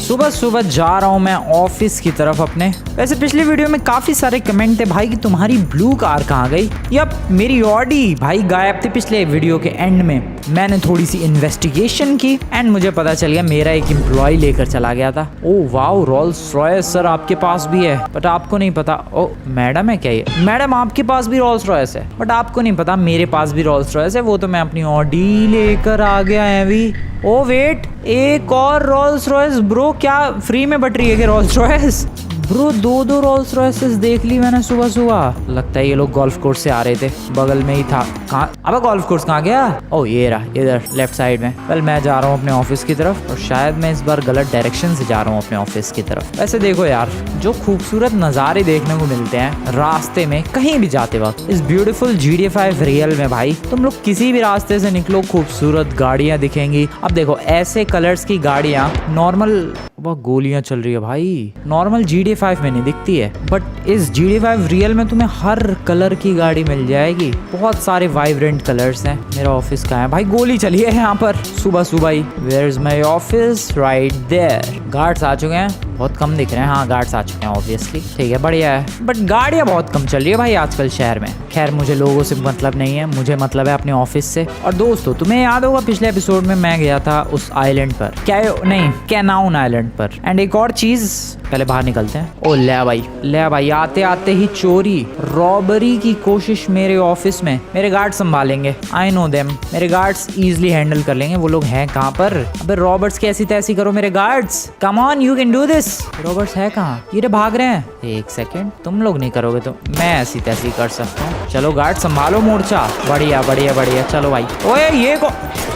सुबह सुबह जा रहा हूँ मैं ऑफिस की तरफ अपने। वैसे पिछली वीडियो में काफी सारे कमेंट थे भाई कि तुम्हारी ब्लू कार कहाँ गई। यप, मेरी ऑडी भाई गायब थी पिछले वीडियो के एंड में। मैंने थोड़ी सी इन्वेस्टिगेशन की एंड मुझे पता चल गया मेरा एक एम्प्लॉय लेकर चला गया था। Oh wow, Rolls Royce sir आपके पास भी है बट आपको नहीं पता। ओ मैडम है क्या ये? मैडम आपके पास भी रोल्स रॉयस है बट आपको नहीं पता मेरे पास भी रोल्स रॉयस है। वो तो मैं अपनी ऑडी लेकर आ गया है अभी। ओ वेट, एक और रोल्स रॉयस ब्रो, क्या फ्री में बट रही है क्या रोल्स रॉयस? ब्रो दो रोल्स रॉयसेस देख ली मैंने सुबह सुबह। लगता है ये लोग गोल्फ कोर्स से आ रहे थे, बगल में ही था। कहाँ? अब गोल्फ कोर्स कहाँ गया? ओ ये रहा इधर लेफ्ट साइड में। वेल मैं जा रहा हूँ अपने ऑफिस की तरफ और शायद मैं इस बार गलत डायरेक्शन से जा रहा हूँ अपने ऑफिस की तरफ। वैसे देखो यार, जो खूबसूरत नज़ारे देखने को मिलते हैं रास्ते में कहीं भी जाते वक्त इस ब्यूटीफुल GTA 5 रियल में भाई, तुम लोग किसी भी रास्ते से निकलो खूबसूरत गाड़ियाँ दिखेंगी। अब देखो ऐसे कलर्स की गाड़ियाँ नॉर्मल, गोलियां चल रही है भाई, नॉर्मल GTA 5 में नहीं दिखती है बट इस GTA 5 रियल में तुम्हें हर कलर की गाड़ी मिल जाएगी। बहुत सारे वाइब्रेंट कलर्स हैं। मेरा ऑफिस कहाँ है भाई? गोली चली है यहाँ पर सुबह सुबह ही। Where is my office? Right there. Guards आ चुके हैं, बहुत कम दिख रहे हैं। हाँ गार्ड्स आ चुके हैं ऑब्वियसली, ठीक है बढ़िया है। बट गाड़ियाँ बहुत कम चल रही है भाई आजकल शहर में। खैर मुझे लोगों से मतलब नहीं है, मुझे मतलब है अपने ऑफिस से। और दोस्तों तुम्हें याद होगा पिछले एपिसोड में मैं गया था उस आइलैंड पर, क्या नहीं कैनाउन आइलैंड पर। एंड एक और चीज, पहले बाहर निकलते हैं। ओ ले भाई आते आते ही चोरी रॉबरी की कोशिश मेरे ऑफिस में। मेरे गार्ड संभालेंगे, आई नो देम। मेरे गार्ड्स इजीली हैंडल कर लेंगे। वो लोग हैं कहाँ पर? अबे रॉबर्ट्स की ऐसी तैसी करो मेरे guards, come on you can do this. Roberts है कहाँ? ये भाग रहे हैं। एक सेकेंड, तुम लोग नहीं करोगे तो मैं ऐसी तैसी कर सकता हूँ। चलो गार्ड संभालो मोर्चा। बढ़िया बढ़िया बढ़िया, चलो भाई। ओए ये को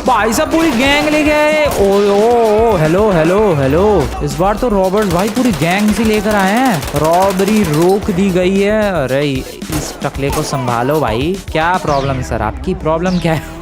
भाई सब पूरी गैंग ले गए। ओ हेलो हेलो हेलो, इस बार तो रॉबर्ट्स भाई पूरी गैंग से लेकर आए हैं। रॉबरी रोक दी गई है। अरे इस टकले को संभालो भाई। क्या प्रॉब्लम है सर? आपकी प्रॉब्लम क्या है?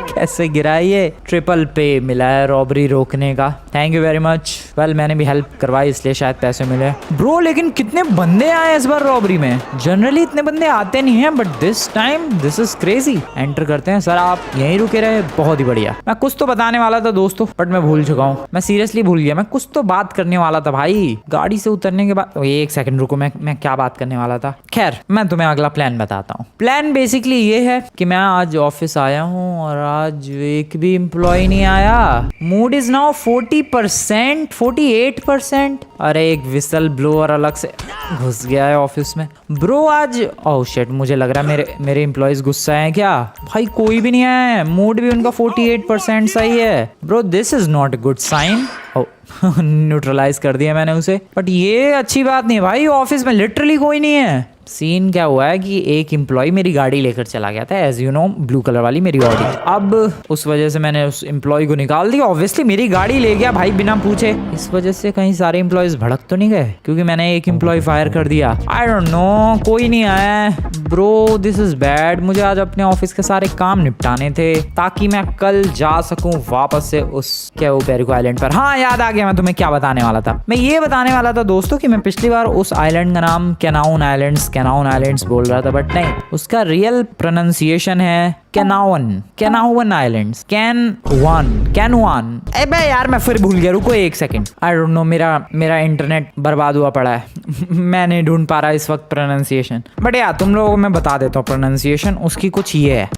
कैसे गिरा? ये ट्रिपल पे मिला है रॉबरी रोकने का। Thank you very much. Well मैंने भी हेल्प करवाई इसलिए शायद पैसे मिले। ब्रो लेकिन कितने बंदे आए इस बार रॉबरी में? जनरली इतने बंदे आते नहीं हैं but this time this is crazy. Enter करते हैं। सर आप यहीं रुके रहे, बहुत ही बढ़िया। मैं कुछ तो बताने वाला था दोस्तों बट मैं भूल चुका हूँ। मैं सीरियसली भूल गया। मैं कुछ तो बात करने वाला था भाई गाड़ी से उतरने के बाद। एक सेकंड रुको, मैं क्या बात करने वाला था? खैर मैं तुम्हें अगला प्लान बताता हूँ। प्लान बेसिकली ये है कि मैं आज ऑफिस आया हूँ और आज एक भी एम्प्लॉय नहीं आया। Mood is now 40%, 48%। अरे एक विसल ब्लोअर अलग से घुस गया है ऑफिस में। ब्रो आज ओह शिट, मुझे लग रहा है मेरे एम्प्लॉयज गुस्सा है क्या? भाई कोई भी नहीं आया है, मूड भी उनका 48% सही है। Bro this is not a good sign. Neutralise कर दिया मैंने उसे। बट ये अच्छी बात नहीं है भाई, ऑफिस में लिटरली कोई नहीं है। सीन क्या हुआ है कि एक एम्प्लॉय मेरी गाड़ी लेकर चला गया था, as you know blue colour वाली मेरी ऑडी। अब उस वजह से मैंने उस एम्प्लॉय को निकाल दिया। ऑब्वियसली मेरी गाड़ी ले गया भाई बिना पूछे। इस वजह से कहीं सारे एम्प्लॉयज भड़क तो नहीं गए क्योंकि मैंने एक एम्प्लॉय फायर कर दिया। आई डोंट नो, कोई नहीं आया ब्रो, दिस इज बैड। मुझे आज अपने ऑफिस के सारे काम निपटाने थे ताकि मैं कल जा सकूं वापस से उस पेरिको आइलैंड पर। हाँ याद आ गया मैं तुम्हें क्या बताने वाला था। मैं ये बताने वाला था दोस्तों कि मैं पिछली बार उस आइलैंड का नाम कैनाउन आइलैंड्स बोल रहा था बट नहीं, उसका रियल प्रोनाउंसिएशन है कैनाउन आइलैंड्स। कैनवान। अबे यार मैं फिर भूल गया, रुको एक सेकंड। आई डोंट नो, मेरा इंटरनेट बर्बाद हुआ पड़ा है। मैं नहीं ढूंढ पा रहा इस वक्त प्रोनाउंसिएशन बट यार तुम लोगों को मैं बता देता हूँ प्रोनाउंसिएशन उसकी कुछ ये है।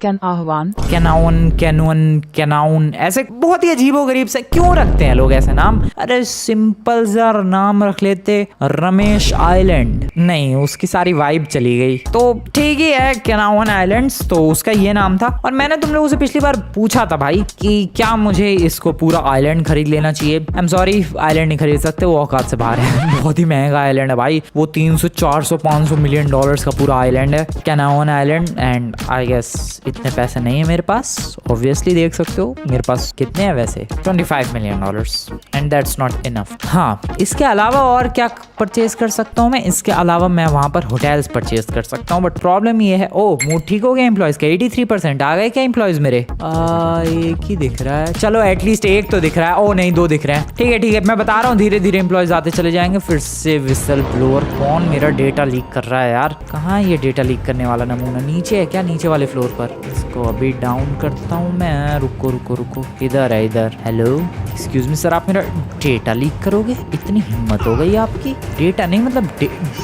कैनाउन। ऐसे बहुत ही अजीबोगरीब से क्यों रखते हैं लोग ऐसे नाम? अरे सिंपल सा नाम रख लेते, रमेश आइलैंड। नहीं, उसकी सारी वाइब चली गई। तो ठीक ही है कैनाउन आइलैंड्स, तो उसका ये नाम था। और मैंने तुम लोगों से पिछली बार पूछा था भाई कि क्या मुझे इसको पूरा आइलैंड खरीद लेना चाहिए। आई एम सॉरी, आइलैंड नहीं खरीद सकते, वो औकात से बाहर है। बहुत ही महंगा आइलैंड है भाई, वो 300 400 500 मिलियन डॉलर्स का पूरा आइलैंड है कैनाउन आइलैंड। एंड आई गेस इतने पैसे नहीं है मेरे पास। ऑब्वियसली देख सकते हो मेरे पास कितने हैं वैसे, 25 million dollars and that's not enough. हाँ इसके अलावा और क्या परचेज कर सकता हूँ मैं? इसके अलावा मैं वहां पर होटल्स परचेज कर सकता हूँ बट प्रॉब्लम ये है। ओ मूड ठीक हो गया एम्प्लॉयज का, 83% आ गए क्या एम्प्लॉयज मेरे? एक ही दिख रहा है। चलो एटलीस्ट एक तो दिख रहा है। ओ नहीं, 2 दिख रहे हैं। ठीक है मैं बता रहा हूँ धीरे धीरे एम्प्लॉयज आते चले जाएंगे। फिर से विसल ब्लोअर। कौन मेरा डेटा लीक कर रहा है यार? कहाँ ये डेटा लीक करने वाला नमूना? नीचे है क्या? नीचे वाले फ्लोर पर। इसको अभी डाउन करता हूँ मैं। रुको इधर है, इधर। हेलो एक्सक्यूज मी सर, आप मेरा डेटा लीक करोगे? इतनी हिम्मत हो गई आपकी? डेटा नहीं मतलब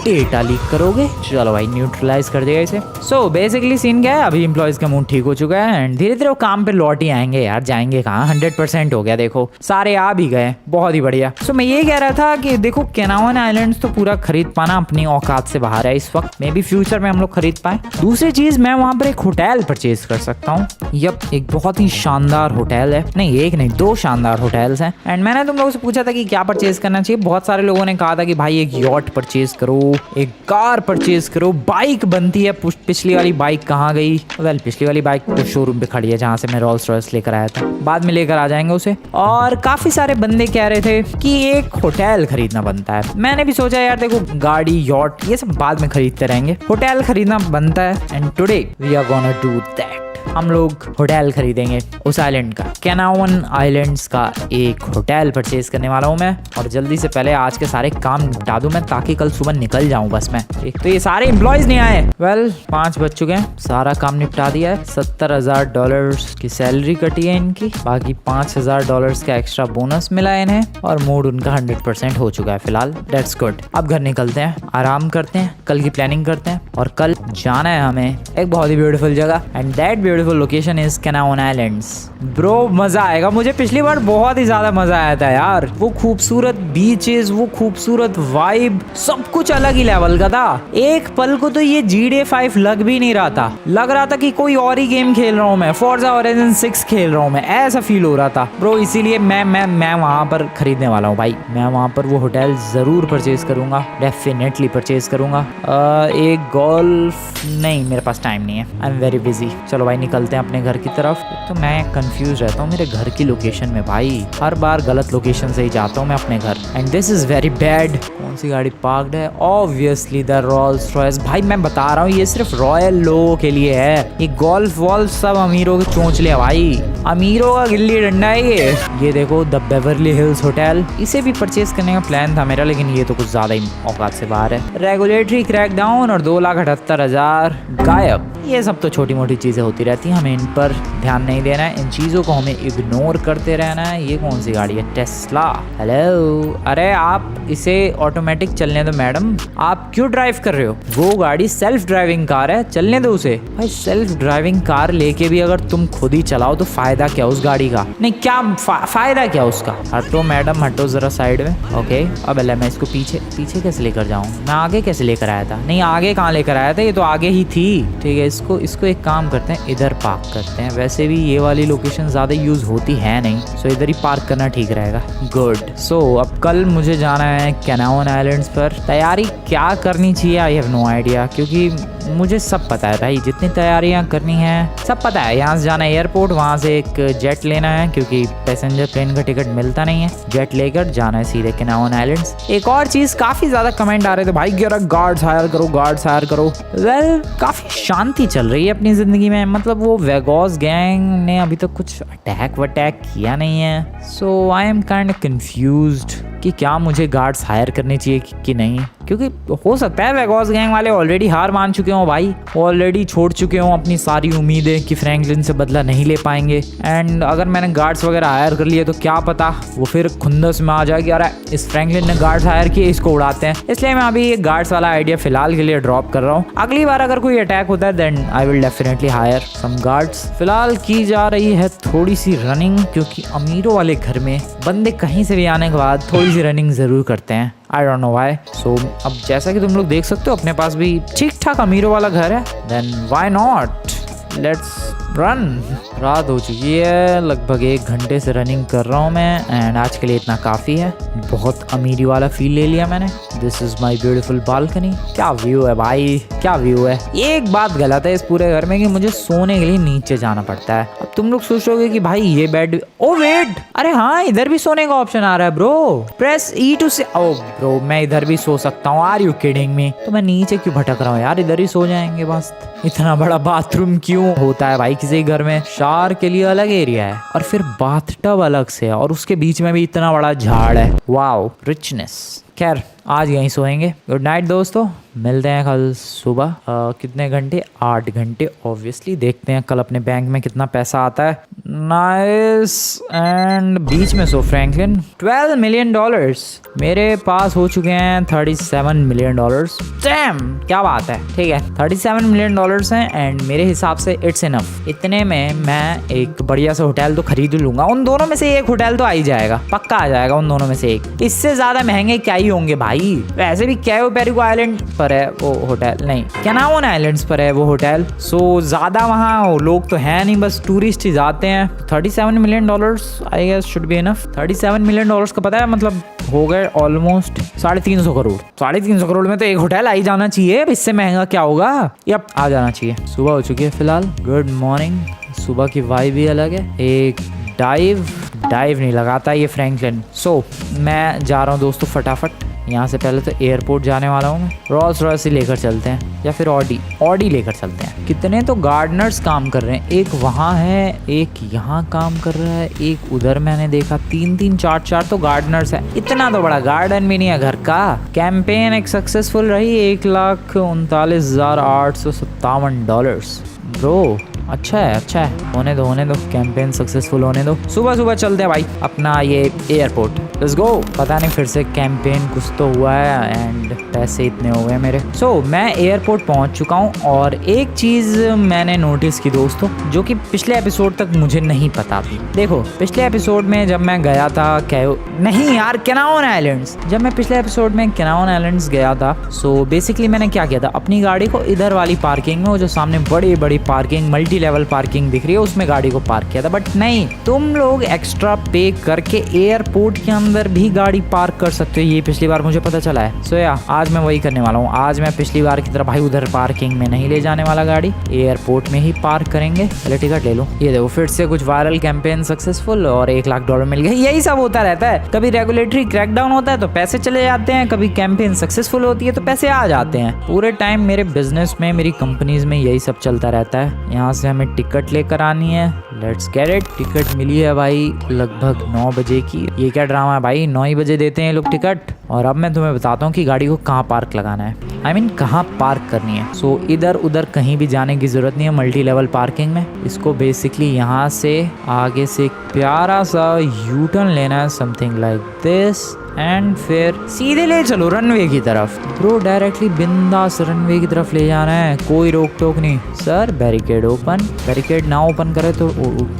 डेटा लीक करोगे? चलो भाई न्यूट्रलाइज कर देगा इसे। सो बेसिकली सीन क्या है, अभी एम्प्लॉयज का मूड ठीक हो चुका है एंड धीरे धीरे वो काम पे लौट ही आएंगे यार। जाएंगे कहाँ, 100% हो गया। देखो सारे आ भी गए, बहुत ही बढ़िया। सो मैं ये कह रहा था कि देखो केनावन आइलैंड्स तो पूरा खरीद पाना अपनी औकात से बाहर है इस वक्त। मे बी फ्यूचर में हम लोग खरीद पाए। दूसरी चीज, मैं वहां पर एक होटल परचेज कर सकता हूँ। यप, एक बहुत ही शानदार होटल है। नहीं एक नहीं, 2 शानदार होटल्स हैं। एंड मैंने तुम लोगों से पूछा था कि क्या परचेज करना चाहिए। बहुत सारे लोगों ने कहा था कि भाई एक यॉट परचेज करो, एक कार परचेज करो, बाइक बनती है। पिछली वाली बाइक कहाँ गई? वेल पिछली वाली बाइक तो शोरूम पे खड़ी है जहाँ से मैं रोल्स रॉयस लेकर आया था। बाद में लेकर आ जाएंगे उसे। और काफी सारे बंदे कह रहे थे कि एक होटल खरीदना बनता है। मैंने भी सोचा यार देखो गाड़ी यॉट ये सब बाद में खरीदते रहेंगे, होटल खरीदना बनता है। And today we are gonna do that. हम लोग होटल खरीदेंगे उस आइलैंड का, केनावन आइलैंड्स का एक होटल परचेज करने वाला हूँ मैं। और जल्दी से पहले आज के सारे काम निपटा दूं मैं, ताकि कल सुबह निकल जाऊं बस मैं। तो ये सारे एम्प्लॉयज नहीं आए। वेल 5 बज चुके हैं, सारा काम निपटा दिया है। $70,000 की सैलरी कटी है इनकी, बाकी $5,000 का एक्स्ट्रा बोनस मिला है इन्हें। और मूड उनका 100% हो चुका है फिलहाल। That's good. अब घर निकलते हैं, आराम करते हैं, कल की प्लानिंग करते हैं। और कल जाना है हमें एक बहुत ही ब्यूटीफुल जगह, and that beautiful location is Canouan islands. Bro मजा आएगा। मुझे पिछली बार बहुत ही ज्यादा मजा आया था यार। वो खूबसूरत बीचेस, वो खूबसूरत वाइब, सब कुछ अलग ही लेवल का था। एक पल को तो ये GTA 5 लग भी नहीं रहा था। लग रहा था कि कोई और ही गेम खेल रहा हूँ मैं, फोर्जा होराइजन 6 खेल रहा हूँ मैं, ऐसा फील हो रहा था ब्रो। इसीलिए मैं वहां पर खरीदने वाला हूँ भाई। मैं वहां पर वो होटल जरूर परचेज करूंगा, डेफिनेटली परचेज करूंगा। एक गोल्फ नहीं, मेरे पास टाइम नहीं है, आई एम वेरी बिजी। चलो भाई निकलते हैं अपने घर की तरफ। तो मैं कंफ्यूज रहता हूँ मेरे घर की लोकेशन में भाई, हर बार गलत लोकेशन से ही जाता हूँ मैं अपने घर। And this is very bad. कौन सी गाड़ी पार्क्ड है? Obviously the Rolls Royce. भाई मैं बता रहा हूँ ये सिर्फ रॉयल लोगों के लिए है। ये गोल्फ वॉल्फ सब अमीरों के चोंच लिया भाई, अमीरों का गिल्ली डंडा है ये देखो द बेवर्ली हिल्स होटल। इसे भी परचेज करने का प्लान था मेरा, लेकिन ये तो कुछ ज्यादा ही औकात से बाहर है। रेगुलेटरी क्रैकडाउन और 2,78,000 गायब। ये सब तो छोटी मोटी चीजें होती रहती हैं, हमें इन पर ध्यान नहीं देना है। इन चीजों को हमें इग्नोर करते रहना है। ये कौन सी गाड़ी है? टेस्ला। हेलो, अरे आप इसे ऑटोमेटिक चलने दो मैडम, आप क्यों ड्राइव कर रहे हो? वो गाड़ी सेल्फ ड्राइविंग कार है, चलने दो उसे। भाई सेल्फ ड्राइविंग कार लेके भी अगर तुम खुद ही चलाओ तो फायदा क्या उस गाड़ी का? नहीं क्या फायदा क्या उसका? हटो मैडम हटो जरा साइड में। ओके अब मैं इसको पीछे कैसे लेकर जाऊँ? मैं आगे कैसे लेकर आया था? नहीं आगे कहाँ लेकर आया था, ये तो आगे ही थी। ठीक है इसको एक काम करते हैं, इधर पार्क करते हैं। वैसे भी ये वाली लोकेशन ज्यादा यूज होती है नहीं, सो इधर ही पार्क करना ठीक रहेगा। गुड। सो अब कल मुझे जाना है केनावन आइलैंड्स पर। तैयारी क्या करनी चाहिए आई हैव नो आइडिया, क्योंकि मुझे सब पता है भाई, जितनी तैयारियां करनी है सब पता है। यहाँ से जाना है एयरपोर्ट, वहाँ से एक जेट लेना है क्योंकि पैसेंजर ट्रेन का टिकट मिलता नहीं है। जेट लेकर जाना है सीधे केनावन आइलैंड्स। एक और चीज, काफी ज्यादा कमेंट आ रहे थे भाई गार्ड्स हायर करो, गार्ड्स हायर करो। वेल काफी शांति चल रही है अपनी जिंदगी में, मतलब वो वेगोस गैंग ने अभी तक कुछ अटैक वटैक किया नहीं है। So I am kind of confused कि क्या मुझे गार्ड्स हायर करने चाहिए कि नहीं, क्योंकि हो सकता है वेगोस गैंग वाले ऑलरेडी हार मान चुके हों भाई, ऑलरेडी छोड़ चुके हों अपनी सारी उम्मीदें कि फ्रैंकलिन से बदला नहीं ले पाएंगे। एंड अगर मैंने गार्ड्स वगैरह हायर कर लिए तो क्या पता वो फिर खुंदस में आ जाए कि अरे इस फ्रैंकलिन ने गार्ड्स हायर किए, इसको उड़ाते हैं। इसलिए मैं अभी ये गार्ड्स वाला आइडिया फिलहाल के लिए ड्रॉप कर रहा हूँ। अगली बार अगर कोई अटैक होता है then I will definitely hire some guards. फिलहाल की जा रही है थोड़ी सी रनिंग, क्योंकि अमीरों वाले घर में बंदे कहीं से भी आने के बाद थोड़ी सी रनिंग जरूर करते हैं। I don't know why. So अब जैसा कि तुम लोग देख सकते हो अपने पास भी ठीक ठाक अमीरों वाला घर है, then why not, let's run. रात हो चुकी है, लगभग 1 घंटे से रनिंग कर रहा हूँ मैं, एंड आज के लिए इतना काफ़ी है। बहुत अमीरी वाला फील ले लिया मैंने। This is my beautiful balcony. क्या व्यू है भाई, क्या व्यू है। एक बात गलत है इस पूरे घर में कि मुझे सोने के लिए नीचे जाना पड़ता है। अब तुम लोग सोचोगे कि भाई ये बेड, ओ वेट, अरे हाँ इधर भी सोने का ऑप्शन आ रहा है ब्रो। प्रेस E to से, ओ ब्रो मैं इधर भी सो सकता हूँ। Are you kidding me? तो मैं नीचे क्यों भटक रहा हूँ यार, इधर ही सो जाएंगे बस। इतना बड़ा बाथरूम क्यों होता है भाई किसी घर में? शावर के लिए अलग एरिया है और फिर बाथटब अलग से है, और उसके बीच में भी इतना बड़ा झाड़ है। Wow richness. खैर आज यहीं सोएंगे। गुड नाइट दोस्तों, मिलते हैं कल सुबह। कितने घंटे? 8 घंटे। ऑब्वियसली देखते हैं कल अपने बैंक में कितना पैसा आता है। नाइस। एंड बीच में सो फ्रैंकलिन, $12 मिलियन मेरे पास हो चुके हैं। $37 मिलियन। डैम, क्या बात है। ठीक है, $37 मिलियन हैं एंड मेरे हिसाब से इट्स इनफ। इतने में मैं एक बढ़िया सा होटल तो खरीद लूंगा। उन दोनों में से एक होटल तो आ ही जाएगा, पक्का आ जाएगा उन दोनों में से एक। इससे ज्यादा महंगे क्या ही होंगे भाई। वैसे भी कैयो पेरिको आइलैंड पर है वो होटल, नहीं कैनावन आइलैंड्स पर है वो होटल। सो ज्यादा वहाँ लोग तो है नहीं, बस टूरिस्ट ही जाते हैं। $37 million I guess should be enough. $37 million का पता है मतलब हो गए ऑलमोस्ट 350 करोड़। 350 करोड़ में तो एक होटल आ ही जाना चाहिए, इससे महंगा क्या होगा। यप, आ जाना चाहिए। सुबह हो चुकी है फिलहाल। Good morning. सुबह की वाइब भी अलग है। एक डाइव नहीं लगाता ये फ्रैंकलिन। सो मैं जा रहा हूँ दोस्तों फटाफट यहाँ से। पहले तो एयरपोर्ट जाने वाला हूँ मैं। रोल्स रॉयस ही लेकर चलते हैं या फिर ऑडी लेकर चलते हैं। कितने तो गार्डनर्स काम कर रहे हैं, एक वहाँ है, एक यहाँ काम कर रहा है, एक उधर मैंने देखा। 3 4 तो गार्डनर्स है। इतना तो बड़ा गार्डन भी नहीं है घर का। कैंपेन एक सक्सेसफुल रही, $1,39,857। ब्रो अच्छा है, होने दो कैंपेन सक्सेसफुल होने दो। सुबह चलते हैं भाई अपना ये एयरपोर्ट। Let's go. पता नहीं फिर से कैंपेन कुछ तो हुआ है एंड पैसे इतने हो गए मेरे। मैं एयरपोर्ट पहुंच चुका हूं और एक चीज मैंने नोटिस की दोस्तों, जो कि पिछले एपिसोड तक मुझे नहीं पता थी। देखो पिछले एपिसोड में जब मैं गया था कैनावन आइलैंड्स, जब मैं पिछले एपिसोड में कैनावन आइलैंड्स गया था, सो बेसिकली मैंने क्या किया था, अपनी गाड़ी को इधर वाली पार्किंग में, वो जो सामने बड़ी पार्किंग, मल्टी लेवल पार्किंग दिख रही है, उसमें गाड़ी को पार्क किया था। बट नहीं, तुम लोग एक्स्ट्रा पे करके एयरपोर्ट के अंदर भी गाड़ी पार्क कर सकते हो। ये पिछली बार मुझे पता चला है। सो आज मैं वही करने वाला हूँ। आज मैं पिछली बार की तरह भाई उधर पार्किंग में नहीं ले जाने वाला, गाड़ी एयरपोर्ट में ही पार्क करेंगे। पहले टिकट ले लो। ये देखो फिर से कुछ वायरल कैंपेन सक्सेसफुल और $1,00,000 मिल गए। यही सब होता रहता है। कभी रेगुलेटरी क्रैकडाउन होता है तो पैसे चले जाते हैं, कभी कैंपेन सक्सेसफुल होती है तो पैसे आ जाते हैं। पूरे टाइम मेरे बिजनेस में, मेरी कंपनीज में यही सब चलता रहता है। यहाँ से हमें टिकट लेकर आनी है। Let's get it. टिकट मिली है भाई लगभग 9 बजे की। ये क्या ड्रामा है भाई, 9 ही बजे देते हैं लोग टिकट। और अब मैं तुम्हें बताता हूँ कि गाड़ी को कहाँ पार्क लगाना है, कहाँ पार्क करनी है। सो इधर उधर कहीं भी जाने की जरूरत नहीं है मल्टी लेवल पार्किंग में। इसको बेसिकली यहाँ से आगे से एक प्यारा सा यू टर्न लेना है, समथिंग लाइक दिस, एंड फिर सीधे ले चलो रनवे की तरफ। ब्रो डायरेक्टली बिंदास रनवे की तरफ ले जाना है, कोई रोक टोक नहीं। सर बैरिकेड ओपन, बैरिकेड ना ओपन करे तो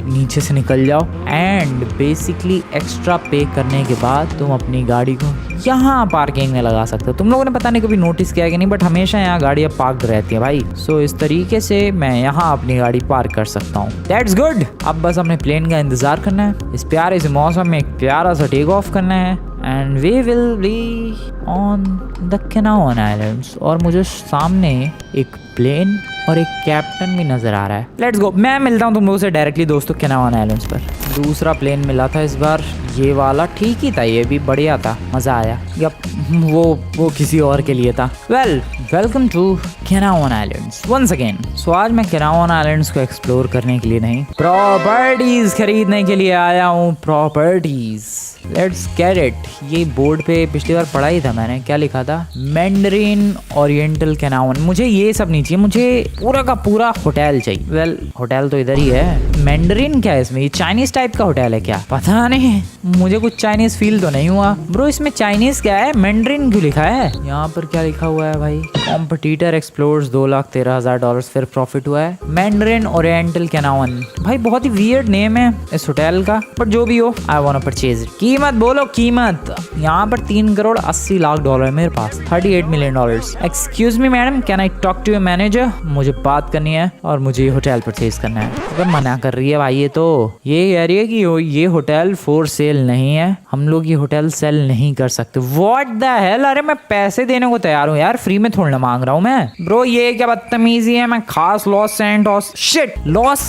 नीचे से निकल जाओ। एंड बेसिकली एक्स्ट्रा पे करने के बाद तुम अपनी गाड़ी को यहाँ पार्किंग में लगा सकते हो। तुम लोगों ने पता नहीं कभी नोटिस किया कि नहीं, बट हमेशा यहाँ गाड़ियाँ पार्क रहती है भाई। सो इस तरीके से मैं यहाँ अपनी गाड़ी पार्क कर सकता हूँ। That's good. अब बस अपने प्लेन का इंतजार करना है। इस प्यारे से मौसम में एक प्यारा सा टेक ऑफ करना है and we will be on the Canouan islands. और मुझे सामने एक प्लेन और एक कैप्टन भी नजर आ रहा है। Let's go. मैं मिलता हूँ तुम लोगों से डायरेक्टली दोस्तों कैनावन आइलैंड्स पर। दूसरा प्लेन मिला था इस बार, ये वाला ठीक ही था, ये भी बढ़िया था, मजा आया। यप, वो किसी और के लिए था। Welcome to Canouan islands once again. So आज मैं कैनावन आइलैंड्स को एक्सप्लोर करने के लिए नहीं, प्रॉपर्टीज खरीदने के लिए आया हूँ। Properties, let's get it. ये बोर्ड पे पिछली बार पढ़ा ही था मैंने, क्या लिखा था, मैंडरीन ओरिएंटल कैनावन। मुझे ये सब नहीं चाहिए, मुझे पूरा का पूरा होटल चाहिए। होटल तो इधर ही है। मैंडरीन क्या है इसमें, ये चाइनीज टाइप का होटल है क्या, पता नहीं, मुझे कुछ चाइनीज फील तो नहीं हुआ। ब्रो इसमें चाइनीज क्या है, मैंडरीन क्यों लिखा है यहाँ पर, क्या लिखा हुआ है भाई, कॉम्पिटिटर एक्सप्लोर्स $2,13,000 फिर प्रॉफिट हुआ है। मैंडरीन ओरिएंटल कैनावन, भाई बहुत ही वियर्ड नेम है इस होटल का, बट जो भी हो I want to purchase it. कीमत बोलो कीमत। यहाँ पर $3,80,00,000 है मेरे पास, $38 million. Excuse me madam, can I talk to your manager, मुझे बात करनी है और मुझे होटल परचेज करना है। अगर मना कर रही है भाई, ये कह रही है कि ये होटल फॉर सेल नहीं है, हम लोग ये होटल सेल नहीं कर सकते। व्हाट द हेल, अरे मैं पैसे देने को तैयार हूँ यार, फ्री में थोड़ा ना मांग रहा हूँ मैं। ब्रो ये क्या बदतमीजी है, मैं खास लॉस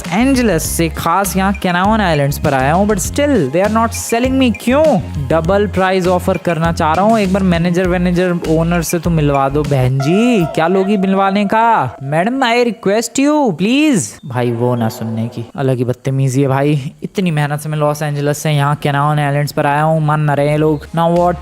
एंजलिस से खास यहाँ कैनावन आइलैंड्स पर आया हूँ, but still they are not selling me. क्यों? डबल प्राइस ऑफर करना चाह रहा हूँ। एक बार मैनेजर ओनर से तो मिलवा दो बहन जी, क्या लोगी मिलवाने का। Madam I request you please. भाई वो ना सुनने की, अलग ही बदतमीजी है भाई। इतनी मेहनत से मैं लॉस एंजलिस से यहाँ कैनावन आइलैंड्स पर आया हूँ, मान ना रहे लोग। नाउ व्हाट,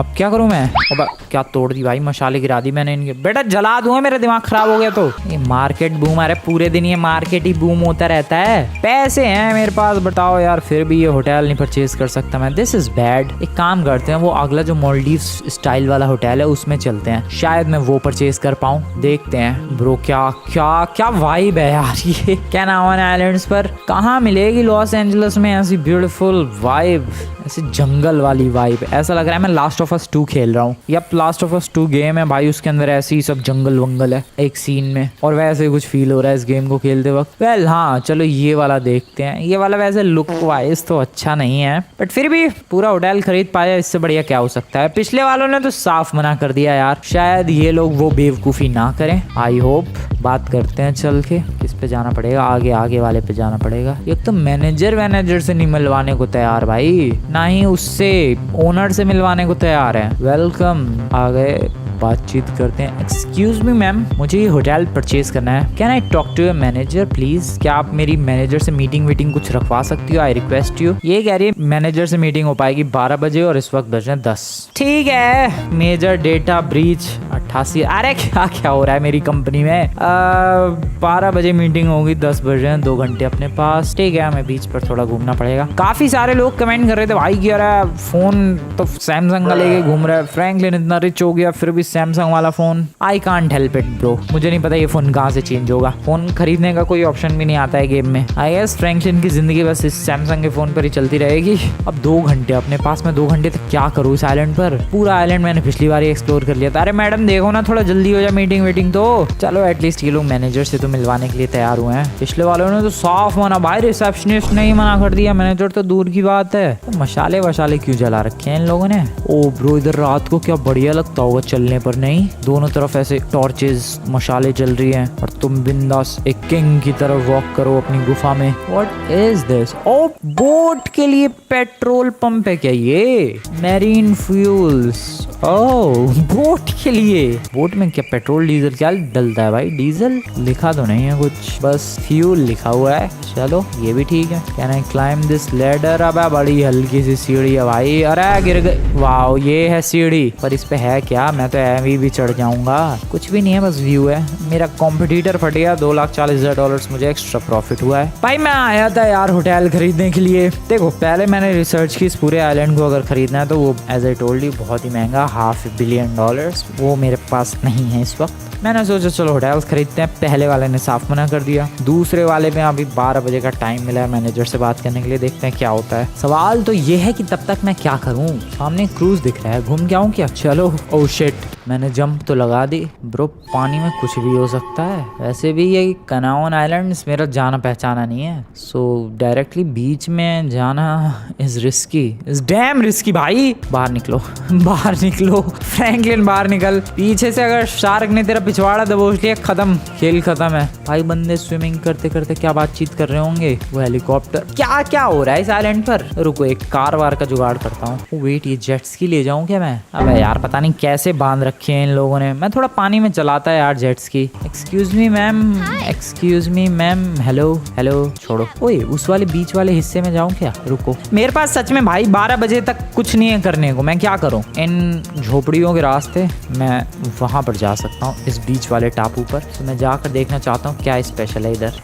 अब क्या करूं मैं? अब क्या तोड़ दी भाई, मशाले गिरा दी मैंने इनके। बेटा जला दूंगा, मेरा दिमाग खराब हो गया तो। ये मार्केट बूम, अरे पूरे दिन ये मार्केट ही बूम होता रहता है। पैसे हैं मेरे पास, बताओ यार, फिर भी ये होटल नहीं परचेज कर सकता मैं। This is bad. एक काम करते हैं, वो अगला जो मालदीव्स स्टाइल वाला होटल है उसमें चलते हैं, शायद मैं वो परचेज कर पाऊँ। देखते हैं ब्रो, क्या क्या क्या वाइब है यार ये कैनावन आइलैंड्स पर। कहाँ मिलेगी लॉस एंजलिस में ऐसी ब्यूटीफुल वाइब, ऐसे जंगल वाली वाइब। ऐसा लग रहा है मैं लास्ट ऑफ अस 2 खेल रहा हूँ। Yup, last of us 2 game है भाई, उसके अंदर ऐसे ही सब जंगल वंगल है एक सीन में, और वैसे कुछ फील हो रहा है इस गेम को खेलते वक्त। वेल हाँ, चलो ये वाला देखते हैं। ये वाला वैसे लुक वाइज तो अच्छा नहीं है, बट फिर भी पूरा होटल खरीद पाया, इससे बढ़िया क्या हो सकता है। पिछले वालों ने तो साफ मना कर दिया यार, शायद ये लोग वो बेवकूफ़ी ना करें। I hope. बात करते हैं चल के, किस पे जाना पड़ेगा? आगे वाले पे जाना पड़ेगा। एक तो मैनेजर से नहीं मिलवाने को तैयार भाई, ना ही उससे ओनर से मिलवाने को तैयार है। वेलकम, आ गए, बातचीत करते हैं। एक्सक्यूज मी मैम, मुझे ये होटल परचेज करना है। Can I talk to your manager please? क्या आप मेरी मैनेजर से मीटिंग कुछ रखवा सकती हो? I request you. ये कह रही है मैनेजर से मीटिंग हो पाएगी 12 बजे और इस वक्त बज रहे हैं 10। ठीक है। Major data breach 88। अरे क्या हो रहा है मेरी कंपनी में? 12 बजे मीटिंग होगी, 10 बज रहे हैं, 2 घंटे अपने पास। ठीक है, हमें बीच पर थोड़ा घूमना पड़ेगा। काफी सारे लोग कमेंट कर रहे थे भाई कि यार फोन तो सैमसंग का लेके घूम रहा है, फ्रैंकलिन इतना रिच हो गया फिर भी सैमसंग वाला phone. I can't help it bro, मुझे नहीं पता ये फोन कहाँ से चेंज होगा। फोन खरीदने का कोई ऑप्शन भी नहीं आता है गेम में। आई गेस फ्रैंकलिन की जिंदगी बस इस सैमसंग के फोन पर ही चलती रहेगी। अब 2 घंटे अपने पास में, 2 घंटे तक क्या करूँ इस आइलैंड पर? पूरा आइलैंड मैंने पिछली बार ही एक्सप्लोर कर लिया था। अरे मैडम देखो ना, थोड़ा जल्दी हो जाए मीटिंग तो। चलो एटलीस्ट ये लोग मैनेजर से तो मिलवाने के लिए तैयार हुए हैं। पिछले वालों ने तो साफ मना भाई, रिसेप्शनिस्ट ने ही मना कर दिया, मैनेजर तो दूर की बात है। तो मशाले वशाले क्यों जला रखे हैं इन लोगों ने? ओ ब्रो, इधर रात को क्या बढ़िया लगता होगा चलने पर। नहीं, दोनों तरफ ऐसे टॉर्चेस मशाले जल रही हैं और तुम बिंदास एक किंग की तरफ वॉक करो अपनी गुफा में। What is this? Oh, boat के लिए पेट्रोल पंप है क्या ये? Marine fuels. ओह, बोट के लिए। बोट में क्या पेट्रोल डीजल क्या डलता है भाई? डीजल लिखा तो नहीं है कुछ, बस फ्यूल लिखा हुआ है। चलो ये भी ठीक है। Can I climb this ladder? अब बड़ी हल्की सी सीढ़ी है भाई। अरे गिर गई। वाओ, ये है सीढ़ी, पर इस पे है क्या? मैं तो एवी भी चढ़ जाऊंगा। कुछ भी नहीं है, बस व्यू है। मेरा कॉम्पिटिटर फट गया, $2,40,000 मुझे एक्स्ट्रा प्रॉफिट हुआ है। भाई मैं आया था यार होटल खरीदने के लिए। देखो पहले मैंने रिसर्च की, इस पूरे आइलैंड को अगर खरीदना है तो वो एज आई टोल्ड यू बहुत ही महंगा, $500 बिलियन। वो मेरे पास नहीं है इस वक्त। मैंने सोचा चलो होटल्स खरीदते हैं। पहले वाले ने साफ मना कर दिया। दूसरे वाले में अभी 12 बजे का टाइम मिला है मैनेजर से बात करने के लिए, देखते हैं क्या होता है। सवाल तो ये है कि तब तक मैं क्या करूं? सामने क्रूज दिख रहा है, घूम के आऊं क्या? चलो। ओह शिट, मैंने जंप तो लगा दी ब्रो। पानी में कुछ भी हो सकता है। वैसे भी ये कैनावन आइलैंड्स मेरा जाना पहचाना नहीं है, सो डायरेक्टली बीच में जाना is risky, is damn risky भाई। बाहर निकलो, बाहर निकलो फ्रैंकलिन, बाहर निकल। पीछे से अगर शार्क ने तेरा पिछवाड़ा दबोच लिया, खत्म, खेल खत्म है भाई। बंदे स्विमिंग करते करते क्या बातचीत कर रहे होंगे। वो हेलीकॉप्टर, क्या क्या हो रहा है इस आइलैंड पर? रुको, एक कार वार का जुगाड़ करता हूँ। वेट, ये जेट्स की ले जाऊं क्या मैं? अबे यार पता नहीं कैसे बांध रखे हैं इन लोगों ने। मैं थोड़ा पानी में चलाता है यार जेट्स की। Excuse me ma'am, excuse me ma'am, hello hello. छोड़ो। ओए, उस वाले बीच वाले हिस्से में जाऊं क्या? रुको, मेरे पास सच में भाई 12 बजे तक कुछ नहीं है करने को। मैं क्या करूं? इन झोपड़ियों के रास्ते मैं वहां पर जा सकता हूँ, इस बीच वाले टापू पर। तो मैं जाकर देखना चाहता हूँ क्या स्पेशल है इधर।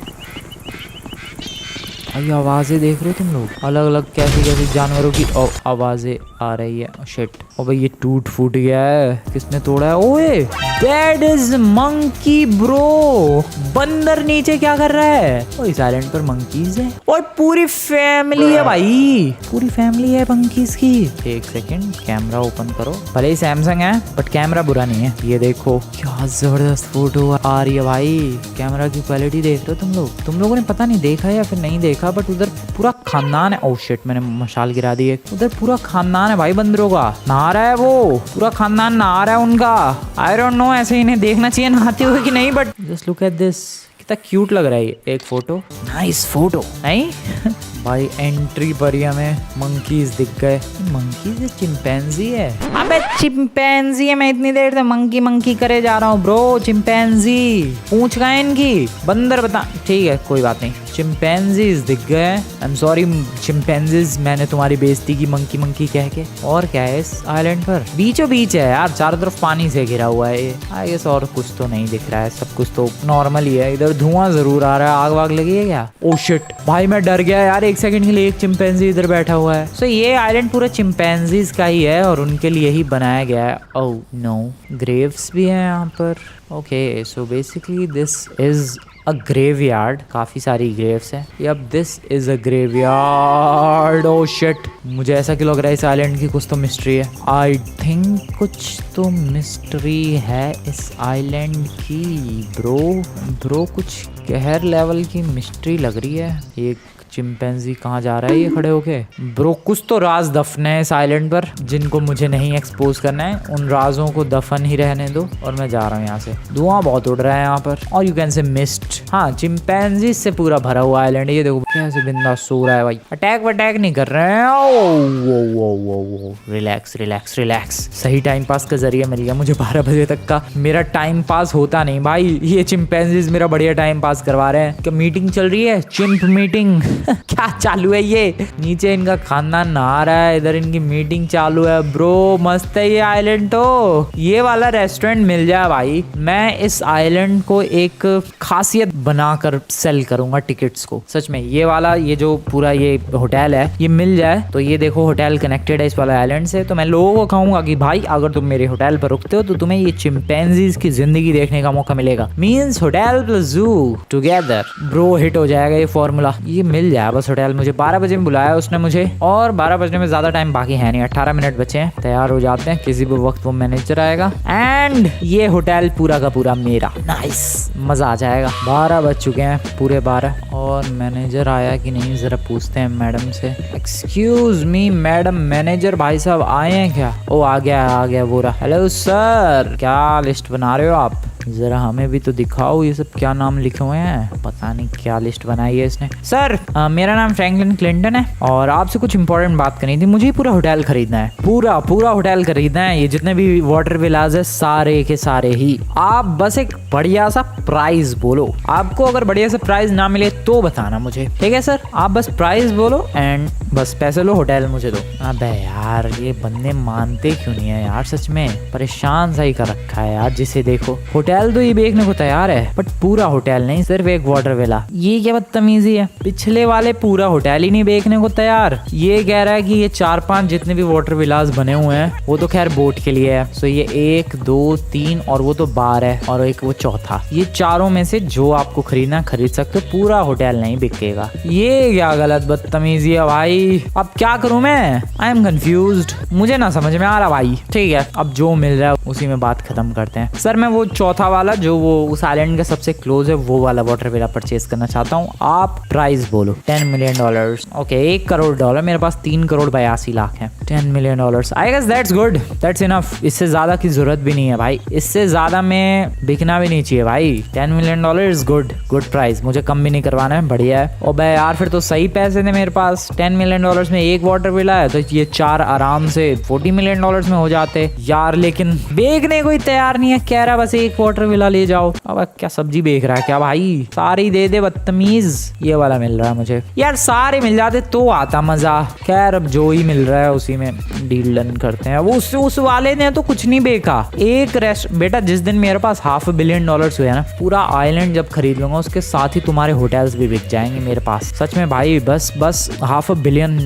ये आवाजें देख रहे हो तुम लोग? अलग अलग कैसी कैसी जानवरों की आवाजें आ रही है। शिट, ओ भाई ये टूट फूट गया है, किसने तोड़ा है? ओए, दैट इज मंकी ब्रो। बंदर नीचे क्या कर रहा है? ओ, इस आइलैंड पर मंकीज है। और पूरी फैमिली है भाई, पूरी फैमिली है मंकीज की। एक सेकंड, कैमरा ओपन करो। भले ही सैमसंग है बट कैमरा बुरा नहीं है। ये देखो क्या जबरदस्त फोटो आ रही है भाई। कैमरा की क्वालिटी देख रहे हो तुम लोग? तुम लोगों ने पता नहीं देखा या फिर नहीं देखा, बट उधर पूरा खानदान है। ओह शिट, मैंने मशाल गिरा दी है। उधर पूरा खानदान है भाई बंदरों का, नहा रहा है वो। पूरा खानदान नहा रहा है उनका। आई डोंट नो ऐसे इन्हें देखना चाहिए नहाते हुए कि नहीं, but just look at this, कितना क्यूट लग रहा है ये। एक फोटो, नाइस फोटो नहीं? भाई एंट्री पर ही हमें मंकीज दिख गए। मंकीज है, चिंपैंजी है? अबे चिंपैंजी है, मैं इतनी देर से मंकी मंकी करे जा रहा हूँ ब्रो। चिंपैंजी पूछ गए इनकी। बंदर बता, ठीक है कोई बात नहीं। चिंपैंजीज दिख गए। आई एम सॉरी चिंपैंजीज, मैंने तुम्हारी बेइज्जती की मंकी मंकी कह के। और क्या है इस आइलैंड पर? बीचों बीच है यार, चारों तरफ पानी से घिरा हुआ है ये। आई गेस और कुछ तो नहीं दिख रहा है, सब कुछ तो नॉर्मल ही है। इधर धुआं जरूर आ रहा है, आग वाग लगी है क्या? ओ शिट भाई मैं डर गया यार, एक सेकंड के लिए एक चिंपैंजी इधर बैठा हुआ है। सो ये आइलैंड पूरा चिंपैंजीज का ही है और उनके लिए ही बनाया गया है। ओह नो, ग्रेव्स भी हैं यहाँ पर। Okay so basically this is a graveyard, काफी सारी ग्रेव्स हैं। Yup this is a graveyard. Oh shit, मुझे ऐसा क्यों लग रहा है इस आइलैंड की कुछ तो मिस्ट्री है। आई थिंक कुछ तो मिस्ट्री है इस आइलैंड की ब्रो कुछ कहर लेवल की मिस्ट्री लग रही है। एक चिंपैंजी कहाँ जा रहा है ये खड़े होके? ब्रो कुछ तो राज दफन है इस आइलैंड पर जिनको मुझे नहीं एक्सपोज करना है। उन राजों को दफन ही रहने दो और मैं जा रहा हूँ यहाँ से। धुआं बहुत उड़ रहा है यहाँ पर और यू कैन से मिस्ट। हाँ चिंपैंजी से पूरा भरा हुआ आइलैंड। ये देखो कैसे बिंदास सो रहा है भाई, अटैक वटैक नहीं कर रहे हैं। ओ रिलैक्स रिलैक्स रिलैक्स। सही टाइम पास का जरिया मिल गया मुझे 12 बजे तक का। मेरा टाइम पास होता नहीं भाई, ये चिंपैंजीज मेरा बढ़िया टाइम पास करवा रहे हैं। क्या मीटिंग चल रही है? चिंप मीटिंग क्या चालू है ये? नीचे इनका खानदान नहा रहा है, इधर इनकी मीटिंग चालू है। ब्रो मस्त है ये आइलैंड। तो ये वाला रेस्टोरेंट मिल जाए भाई, मैं इस आइलैंड को एक खासियत बनाकर सेल करूंगा टिकट्स को। सच में ये वाला, ये जो पूरा ये होटल है ये मिल जाए तो ये देखो होटल कनेक्टेड है इस वाले आइलैंड से। तो मैं लोगों को कहूंगा कि भाई अगर तुम मेरे होटल पर रुकते हो तो तुम्हें ये चिंपैंजीज की जिंदगी देखने का मौका मिलेगा। मींस होटल प्लस जू टुगेदर। ब्रो हिट हो जाएगा ये फॉर्मूला। ये मिल जाए बस होटल। मुझे 12 बजे में बुलाया उसने मुझे और 12 बजने में ज्यादा टाइम बाकी है नहीं, 18 मिनट बचे हैं। तैयार हो जाते हैं, किसी भी वक्त वो मैनेजर आएगा एंड ये होटल पूरा का पूरा मेरा। नाइस, मजा आ जाएगा। 12 बज चुके हैं पूरे 12 और मैनेजर आया कि नहीं जरा पूछते हैं मैडम से। एक्सक्यूज मी मैडम, मैनेजर भाई साहब आए हैं क्या? ओ आ गया वो रहा। हेलो सर, क्या लिस्ट बना रहे हो आप? जरा हमें भी तो दिखाओ, ये सब क्या नाम लिखे हुए हैं? पता नहीं क्या लिस्ट बनाई है इसने। सर मेरा नाम फ्रैंकलिन क्लिंटन है और आपसे कुछ इंपॉर्टेंट बात करनी थी। मुझे पूरा होटल खरीदना है, पूरा होटल खरीदना है। ये जितने भी वाटर विलाज है सारे के सारे ही। आप बस एक बढ़िया सा प्राइस बोलो। आपको अगर बढ़िया सा प्राइस ना मिले तो बताना मुझे, ठीक है सर? आप बस प्राइस बोलो एंड बस पैसे लो, होटल मुझे दो। अबे यार ये बंदे मानते क्यों नहीं है यार? सच में परेशान सा ही कर रखा है यार। जिसे देखो होटल तो ये बेचने को तैयार है बट पूरा होटल नहीं, सिर्फ एक वाटर विला। ये क्या बदतमीजी है? पिछले वाले पूरा होटल ही नहीं बेचने को तैयार। ये कह रहा है कि ये 4-5 जितने भी वाटर विलास बने हुए हैं वो तो खैर बोट के लिए है। सो ये 1, 2, 3 और वो तो बार है और एक वो चौथा। ये चारों में से जो आपको खरीदना खरीद सकते हो, पूरा होटल नहीं बिकेगा। ये क्या गलत बदतमीजी है भाई? अब क्या करूं मैं? आई एम कंफ्यूज्ड, मुझे ना समझ में आ रहा भाई। ठीक है अब जो मिल रहा है उसी में बात खत्म करते हैं। सर मैं वो चौथा वाला जो वो उस आइलैंड का सबसे क्लोज है वो वाला वाटर विला परचेज करना चाहता हूँ। आप प्राइस बोलो। $10 मिलियन। ओके $1 करोड़। मेरे पास 3 करोड़ 82 लाख है। $10 million. I guess that's good, that's enough. इससे ज्यादा की जरूरत भी नहीं है भाई, इससे ज्यादा में बिकना भी नहीं चाहिए भाई। $10 मिलियन इज गुड प्राइस। मुझे कम भी नहीं करवाना है, बढ़िया है। और भाई यार फिर तो सही पैसे थे मेरे पास। $10 मिलियन में एक वाटर विला है तो ये 4 आराम से $40 मिलियन में हो जाते यार। लेकिन बेचने कोई तैयार नहीं है, कह रहा बस एक वाटर विला ले जाओ। अब क्या सब्जी बेच रहा है क्या भाई? सारे ही दे दे बदतमीज। ये वाला मिल रहा है मुझे यार, सारे मिल जाते तो आता मजा। खैर अब जो ही मिल रहा है उसी में डील डन करते हैं। वो उस वाले ने तो कुछ नहीं बेचा। एक बेटा जिस दिन मेरे पास $500 मिलियन हुए ना, पूरा आइलैंड जब खरीद लूंगा उसके साथ ही तुम्हारे होटल्स भी बिक जाएंगे मेरे पास। सच में भाई बस $500 मिलियन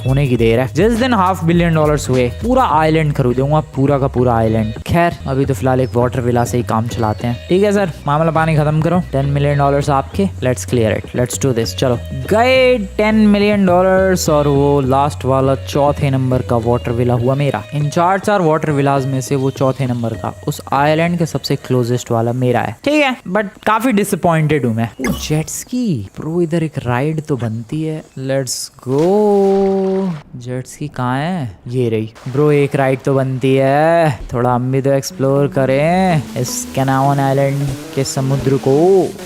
होने की देर है। जिस दिन $500 मिलियन हुए पूरा आइलैंड खरीदूंगा, पूरा का पूरा आइलैंड। खैर अभी तो फिलहाल एक वाटर विला से ही काम चलाते हैं। ठीक है सर, मामला पानी खत्म करो। $10 मिलियन आपके, let's clear it, let's do this. चलो गए $10 मिलियन और वो लास्ट वाला चौथे नंबर का वाटर विला हुआ मेरा। इन 4 वाटर विलाज में से वो चौथे नंबर का उस आइलैंड के सबसे क्लोजेस्ट वाला मेरा है। ठीक है बट काफी डिसअपॉइंटेड हूँ मैं। जेट्स की प्रो, इधर एक राइड तो बनती है, लेट्स गो। जेट्स की कहाँ है? ये रही ब्रो, एक राइड तो बनती है, थोड़ा हम भी तो एक्सप्लोर करें इस कैनावन आइलैंड के समुद्र को।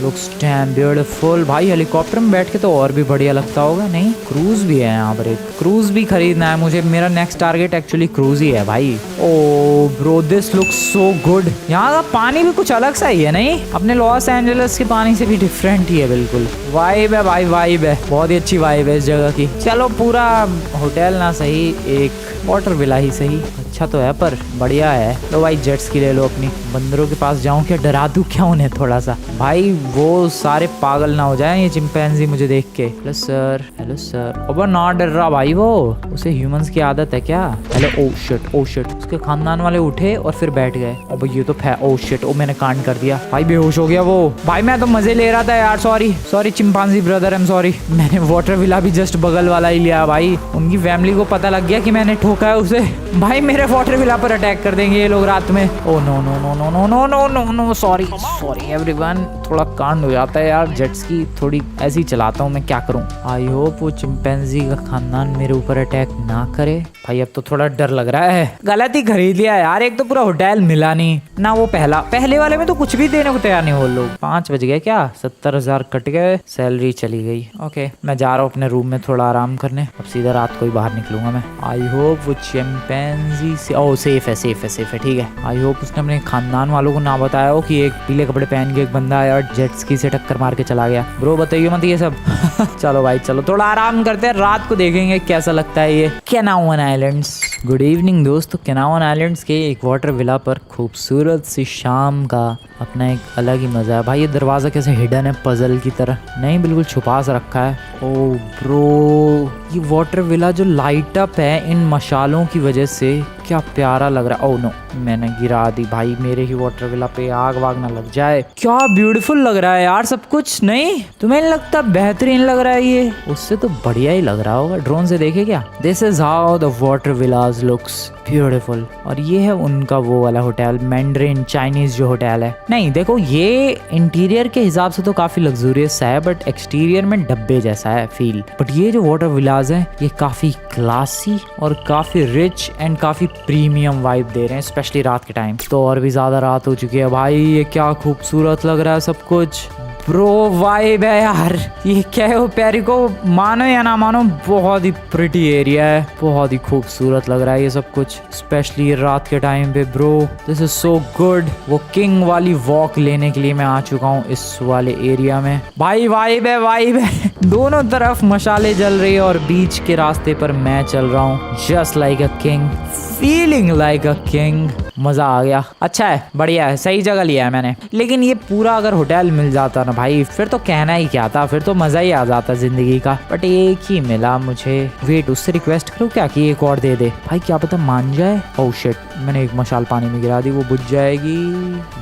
Looks dam beautiful. भाई हेलीकॉप्टर में बैठ के तो और भी बढ़िया लगता होगा। नहीं, क्रूज भी है यहाँ पर, एक क्रूज भी खरीदना है मुझे। मेरा नेक्स्ट टारगेट एक्चुअली क्रूज ही है भाई। Oh bro this looks so good. यहाँ का पानी भी कुछ अलग सा ही है, नहीं अपने लॉस एंजलिस के पानी से भी डिफरेंट ही है बिल्कुल। वाइब है भाई, वाइब है, बहुत ही अच्छी वाइब है इस जगह की। चलो पूरा होटल ना सही, एक वाटर विला ही सही, अच्छा तो है पर बढ़िया है। लो भाई जेट्स की ले लो अपनी। बंदरों के पास जाऊं क्या, डरा दूं क्या उन्हें थोड़ा सा? भाई वो सारे पागल ना हो जाएं ये चिंपैंजी मुझे देख के। Hello sir, hello sir. अब ना डर रहा भाई वो, उसे ह्यूमंस की आदत है क्या? Hello, oh shit, oh shit. उसके खानदान वाले उठे और फिर बैठ गए। अब ये तो ओ शिट, ओ मैंने कांड कर दिया भाई, बेहोश हो गया वो। भाई मैं तो मजे ले रहा था यार, sorry sorry chimpanzee brother, I am sorry. मैंने वाटर विला भी जस्ट बगल वाला ही लिया भाई। उनकी फैमिली को पता लग गया कि मैंने ठोका है उसे। भाई मेरे वाटर विला पर अटैक कर देंगे ये लोग रात में। Oh no no no no no no no no no, sorry sorry everyone. थोड़ा कांड हो जाता है यार, जेट्स की थोड़ी ऐसी चलाता हूँ मैं, क्या करूँ। आई होप वो चिंपैंजी का खानदान मेरे ऊपर अटैक ना करे। भाई अब तो थोड़ा डर लग रहा है, गलत ही खरीद लिया यार। एक तो पूरा होटल मिला नहीं ना, वो पहले वाले में तो कुछ भी देने को तैयार नहीं वो लोग। 5 बज गए क्या, 70,000 कट गए, सैलरी चली गई। ओके मैं जा रहा हूँ अपने रूम में थोड़ा आराम करने, अब सीधा रात को ही बाहर निकलूंगा मैं। आई होप वो चिंपैंजी से ओ सेफ है, सेफ है, सेफ है, ठीक है। आई होप उसने अपने खानदान वालों को ना बताया हो कि एक पीले कपड़े पहन के एक बंदा आया और जेट स्की से टक्कर मार के चला गया। ब्रो बताइए मत ये सब। चलो भाई चलो थोड़ा आराम करते हैं, रात को देखेंगे कैसा लगता है ये कैनावन आइलैंड्स। गुड इवनिंग दोस्तों, कैनावन आइलैंड्स के एक वाटर विला पर खूबसूरत सी शाम का अपना एक अलग ही मजा है। भाई ये दरवाजा कैसे हिडन है पजल की तरह, नहीं बिल्कुल छुपा सा रखा है। ओ ब्रो ये वाटर विला जो लाइट अप है इन मशालों की वजह से, क्या प्यारा लग रहा है। ओ नो मैंने गिरा दी भाई, मेरे ही वाटर विला पे आग वाग ना लग जाए। क्या ब्यूटीफुल लग रहा है यार सब कुछ, नहीं तुम्हें नहीं लगता बेहतरीन लग रहा है ये? उससे तो बढ़िया ही लग रहा होगा, ड्रोन से देखे क्या। This is how the water village looks beautiful. और ये है उनका वो वाला होटल, मैंड्रिन चाइनीज जो होटल है। नहीं देखो ये इंटीरियर के हिसाब से तो काफी लग्जूरियस है, बट एक्सटीरियर में डब्बे जैसा है फील। बट ये जो वाटर विलाज है ये काफी क्लासी और काफी रिच एंड काफी प्रीमियम वाइब दे रहे हैं, स्पेशली रात के टाइम। तो और भी ज्यादा रात हो चुकी है भाई, ये क्या खूबसूरत लग रहा है सब कुछ। ब्रो वाइब है यार, ये क्या है वो प्यारी को मानो या ना मानो बहुत ही प्रिटी एरिया है, बहुत ही खूबसूरत लग रहा है ये सब कुछ, स्पेशली रात के टाइम पे। Bro this is so good. वो किंग वाली वॉक लेने के लिए मैं आ चुका हूँ इस वाले एरिया में। भाई वाइब है, वाइब है। दोनों तरफ मशाले जल रही है और बीच के रास्ते पर मैं चल रहा हूँ just like a king, feeling like a king. मजा आ गया, अच्छा है, बढ़िया है, सही जगह लिया है मैंने। लेकिन ये पूरा अगर होटल मिल जाता ना भाई, फिर तो कहना ही क्या था, फिर तो मजा ही आ जाता जिंदगी का। बट एक ही मिला मुझे। वेट उससे रिक्वेस्ट करूँ क्या कि एक और दे दे? भाई क्या पता मान जाए। ओह शिट मैंने एक मशाल पानी में गिरा दी, वो बुझ जाएगी।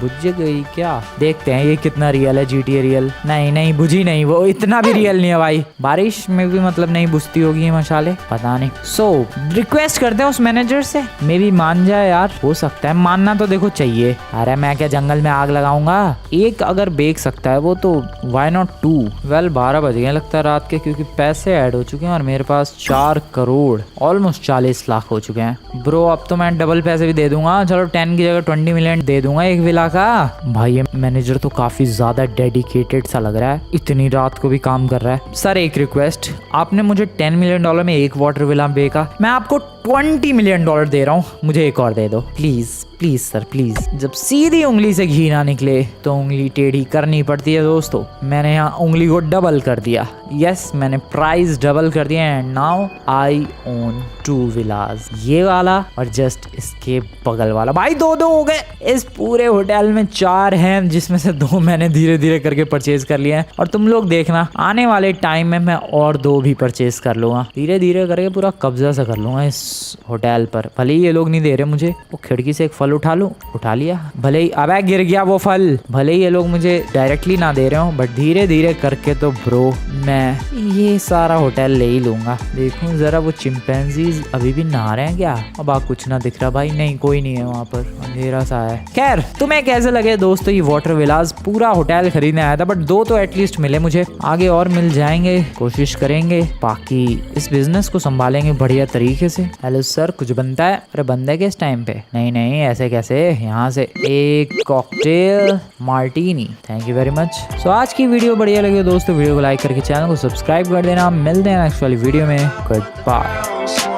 बुझ गई क्या? देखते हैं ये कितना रियल है, GTA रियल। नहीं नहीं बुझी नहीं, वो इतना भी रियल नहीं है भाई। बारिश में भी मतलब नहीं बुझती होगी ये मशाले, पता नहीं। सो रिक्वेस्ट करते हैं उस मैनेजर से, मे बी मान जाए यार, हो सकता है। मानना तो देखो चाहिए। अरे मैं क्या जंगल में आग लगाऊंगा, एक अगर बेच सकता है वो तो व्हाई नॉट 2। वेल 12 बज गए लगता है रात के, क्योंकि पैसे ऐड हो चुके हैं और मेरे पास 4 करोड़ ऑलमोस्ट 40 लाख हो चुके हैं। ब्रो अब तो मैं डबल पैसे भी दे दूंगा, चलो 10 की जगह 20 मिलियन दे दूंगा एक विला का। भाई ये मैनेजर तो काफी ज्यादा डेडिकेटेड सा लग रहा है, इतनी रात को भी काम कर रहा है। सर एक रिक्वेस्ट, आपने मुझे $10 मिलियन में एक वाटर विला बेचा, मैं आपको $20 मिलियन दे रहा हूँ, मुझे एक और दे दो प्लीज प्लीज सर प्लीज। जब सीधी उंगली से घी ना निकले तो उंगली टेढ़ी करनी पड़ती है दोस्तों। मैंने यहाँ उंगली को डबल कर दिया, यस मैंने प्राइस डबल कर दिया एंड नाउ आई ओन 2 विलास, ये वाला और जस्ट इसके बगल वाला। भाई 2 हो गए, इस पूरे होटल में 4 हैं जिसमें से 2 मैंने धीरे धीरे करके परचेज कर लिए हैं। और तुम लोग देखना आने वाले टाइम में मैं और 2 भी परचेज कर लूंगा, धीरे धीरे करके पूरा कब्जा सा कर लूंगा इस होटल पर। भले ही ये लोग नहीं दे रहे मुझे, वो खिड़की से एक फल उठा लूं, उठा लिया। भले ही अबे गिर गया वो फल। भले ही ये लोग मुझे डायरेक्टली ना दे रहे हो, बट धीरे धीरे करके तो ब्रो मैं ये सारा होटल ले ही लूंगा। देखूं जरा वो चिंपैंजीज अभी भी नहा रहे हैं क्या? अब कुछ ना दिख रहा भाई, नहीं कोई नहीं है वहाँ पर, अंधेरा सा है। खैर तुम्हें कैसे लगे दोस्तों ये वाटर विलास? पूरा होटल खरीदने आया था, बट 2 तो एटलीस्ट मिले मुझे, आगे और मिल जाएंगे, कोशिश करेंगे, बाकी इस बिजनेस को संभालेंगे बढ़िया तरीके से। हेलो सर, कुछ बनता है? अरे बंदा है किस टाइम पे? नहीं नहीं ऐसे कैसे, यहाँ से एक cocktail martini, thank you very much. So आज की वीडियो बढ़िया लगी दोस्तों, वीडियो को लाइक करके चैनल को सब्सक्राइब कर देना। मिलते हैं नेक्स्ट वाली वीडियो में, गुड बाय।